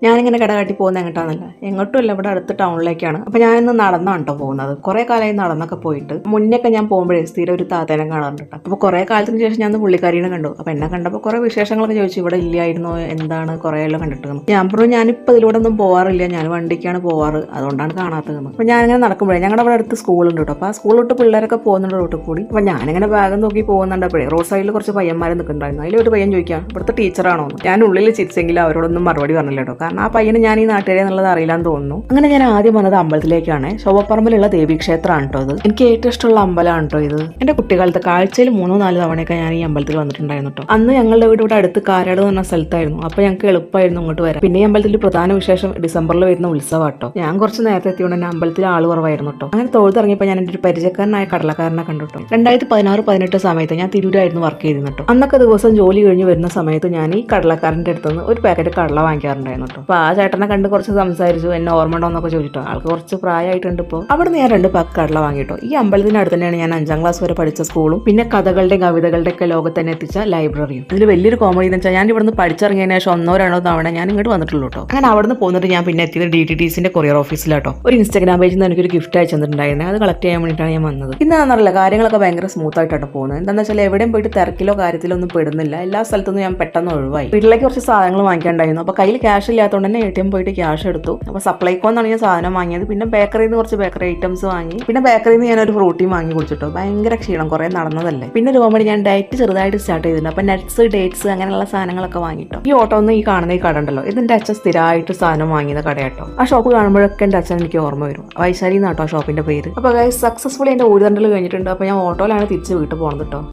ഞാനിങ്ങനെ കടകാട്ടി പോകുന്നത് എങ്ങോട്ടാന്നല്ല, എങ്ങോട്ടുമല്ല, ഇവിടെ അടുത്ത ടൗണിലേക്കാണ്. അപ്പോൾ ഞാനിന്ന് നടന്നാണ് കേട്ടോ പോകുന്നത്. കുറേ കാലമായി നടന്നൊക്കെ പോയിട്ട്. മുന്നൊക്കെ ഞാൻ പോകുമ്പോഴേ സ്ഥിരം ഒരു താത്തേനെ കാണാറുണ്ട് കേട്ടോ. അപ്പോൾ കുറേ കാലത്തിന് ശേഷം ഞാൻ പുള്ളിക്കാരീനെ കണ്ടു. അപ്പോൾ എന്നെ കണ്ടപ്പോൾ കുറേ വിശേഷങ്ങളൊക്കെ ചോദിച്ചു. ഇവിടെ ഇല്ലായിരുന്നോ, എന്താണ്, കുറേ എല്ലാം കണ്ടിട്ട്. ഞാൻ പറഞ്ഞു ഞാനിപ്പോൾ ഇതിലൂടെ ഒന്നും പോകാറില്ല, ഞാൻ വണ്ടിക്കാണ് പോവാറ്, അതുകൊണ്ടാണ് കാണാത്തത്. അപ്പോൾ ഞാനിങ്ങനെ നടക്കുമ്പോഴേ ഞങ്ങളുടെ അവിടെ അടുത്ത് സ്കൂളുണ്ട് കേട്ടോ. അപ്പോൾ ആ സ്കൂളിലോട്ട് പിള്ളേരൊക്കെ പോകുന്നുണ്ട് റോട്ടിൽ കൂടി. അപ്പോൾ ഞാനിങ്ങനെ ബാഗ് നോക്കി പോകുന്നുണ്ടപ്പോഴേ റോഡ് സൈഡിൽ കുറച്ച് പയ്യന്മാർ നിൽക്കുന്നുണ്ടായിരുന്നു. അതിലൊരു പയ്യൻ ചോദിക്കാം ഇവിടുത്തെ ടീച്ചറാണോ എന്ന്. ഞാൻ ഉള്ളിൽ ചിരിച്ചെങ്കിലും അവരോടൊന്നും മറുപടി പറഞ്ഞില്ല കേട്ടോ. ആ പയ്യന് ഞാൻ ഈ നാട്ടുകാരെ എന്നുള്ളത് അറിയില്ലാന്ന് തോന്നുന്നു. അങ്ങനെ ഞാൻ ആദ്യം വന്നത് അമ്പലത്തിലേക്കാണ്. ശോഭപ്പറമ്പിലുള്ള ദേവീക്ഷേത്രമാണ് കേട്ടോ ഇത്. എനിക്ക് ഏറ്റവും ഇഷ്ടമുള്ള അമ്പലമാണ് കേട്ടോ ഇത്. എന്റെ കുട്ടിക്കാലത്ത് ആഴ്ചയിൽ 3-4 തവണയൊക്കെ ഞാൻ ഈ അമ്പലത്തിൽ വന്നിട്ടുണ്ടായിരുന്നു കേട്ടോ. അന്ന് ഞങ്ങളുടെ വീട് ഇവിടെ അടുത്ത് കാരാട് എന്ന് പറഞ്ഞ സ്ഥലത്തായിരുന്നു. അപ്പൊ ഞങ്ങൾക്ക് എളുപ്പമായിരുന്നു ഇങ്ങോട്ട് വരാം. പിന്നെ ഈ അമ്പലത്തിൽ പ്രധാന വിശേഷം ഡിസംബറിൽ വരുന്ന ഉത്സവം കേട്ടോ. ഞാൻ കുറച്ച് നേരത്തെ എത്തിയോണ്ട് തന്നെ അമ്പലത്തിൽ ആൾ കുറവായിരുന്നു കേട്ടോ. അങ്ങനെ തൊഴുതിറങ്ങിയപ്പോൾ ഞാൻ എൻ്റെ ഒരു പരിചയക്കാരനായ കടലക്കാരനെ കണ്ടു കേട്ടോ. 2016-18 സമയത്ത് ഞാൻ തിരൂരായിരുന്നു വർക്ക് ചെയ്തിരുന്നു കേട്ടോ. അന്നൊക്കെ ദിവസം ജോലി കഴിഞ്ഞ് വരുന്ന സമയത്ത് ഞാൻ ഈ കടലക്കാരൻ്റെ അടുത്തുനിന്ന് ഒരു പാക്കറ്റ് കടല വാങ്ങിക്കാറുണ്ടായിരുന്നു കേട്ടോ. അപ്പൊ ആ ചേട്ടനെ കണ്ട് കുറച്ച് സംസാരിച്ചു, എന്നെ ഓർമ്മ ഉണ്ടോ എന്നൊക്കെ ചോദിച്ചിട്ടോ. ആൾക്ക് കുറച്ച് പ്രായമായിട്ടുണ്ട്. ഇപ്പോൾ അവിടെ നിന്ന് ഞാൻ 2 പാക്ക് കടല വാങ്ങിട്ടോ. ഈ അമ്പലത്തിനടുത്ത് തന്നെയാണ് ഞാൻ 5ാം ക്ലാസ് വരെ പഠിച്ച സ്കൂളും പിന്നെ കഥകളുടെയും കവിതകളുടെ ഒക്കെ ലോകത്ത് തന്നെ എത്തിച്ച ലൈബ്രറിയും. ഇതിൽ വലിയൊരു കോമഡി എന്ന് വെച്ചാൽ ഞാൻ ഇവിടുന്ന് പഠിച്ചിറങ്ങിയതിനു ശേഷം 1-2 തവണ ഞാൻ ഇങ്ങോട്ട് വന്നിട്ടുള്ളൂ കേട്ടോ. അങ്ങനെ അവിടെ നിന്ന് പോന്നിട്ട് ഞാൻ പിന്നെ എത്തിയത് DTTCന്റെ കൊറിയർ ഓഫീസിലാട്ടോ. ഒരു ഇൻസ്റ്റാഗ്രാം പേജിൽ നിന്ന് എനിക്കൊരു ഗിഫ്റ്റ് അയച്ചു തന്നിട്ടുണ്ടായിരുന്നു. അത് കളക്ട് ചെയ്യാൻ വേണ്ടിയിട്ടാണ് ഞാൻ വന്നത്. ഇന്നാണെന്നറിയില്ല, കാര്യങ്ങളൊക്കെ ഭയങ്കര സ്മൂത്ത് ആയിട്ടാണ് പോകുന്നത്. എന്താണെന്ന് വെച്ചാൽ എവിടെയും പോയിട്ട് തിരക്കിലോ കാര്യത്തിലോ ഒന്നും പെടുന്നില്ല. എല്ലാ സ്ഥലത്തുനിന്നും ഞാൻ പെട്ടെന്ന് ഒഴിവായി. വീട്ടിലേക്ക് കുറച്ച് സാധനങ്ങൾ വാങ്ങിക്കാണ്ടായിരുന്നു. അപ്പോൾ കയ്യിൽ ക്യാഷ് ഇല്ലാത്തതുകൊണ്ട് തന്നെ ATM പോയിട്ട് ക്യാഷ് എടുത്തു. അപ്പോൾ സപ്ലൈക്കോന്നാണ് ഞാൻ സാധനം വാങ്ങിയത്. പിന്നെ ബേക്കറിയിൽ നിന്ന് കുറച്ച് ബേക്കറി ഐറ്റംസ് വാങ്ങി. പിന്നെ ബേക്കറിയിൽ നിന്ന് ഞാനൊരു ഫ്രൂട്ടിയും വാങ്ങി കുടിച്ചിട്ടോ. ഭയങ്കര ക്ഷീണം, കുറേ നടന്നതല്ലേ. പിന്നെ ഒരു കോമഡി, ഞാൻ ഡയറ്റ് ചെറുതായിട്ട് സ്റ്റാർട്ട് ചെയ്തിട്ടുണ്ട്. അപ്പോൾ നട്ട്സ്, ഡേറ്റ്സ് അങ്ങനെയുള്ള സാധനങ്ങളൊക്കെ വാങ്ങിട്ടോ. ഈ ഓട്ടോ ഒന്ന് ഈ കാണുന്ന ഈ കട ഉണ്ടല്ലോ, ഇതിൻ്റെ അച്ഛൻ സ്ഥിരമായിട്ട് സാധനം വാങ്ങിയത് കടയാട്ടോ. ആ ഷോപ്പ് കാണുമ്പോഴൊക്കെ എൻ്റെ അച്ഛൻ എനിക്ക് ഓർമ്മ വരും. വൈശാലി എന്നാട്ടോ ആ ഷോപ്പിന്റെ പേര്. അപ്പോൾ സക്സസ്ഫുള്ളി എൻ്റെ ഊരുതണ്ടൽ കഴിഞ്ഞിട്ടുണ്ട്. അപ്പോൾ ഞാൻ ഓട്ടോയിലാണ് തിരിച്ച് വീട്ടിൽ പോകുന്നത് കേട്ടോ.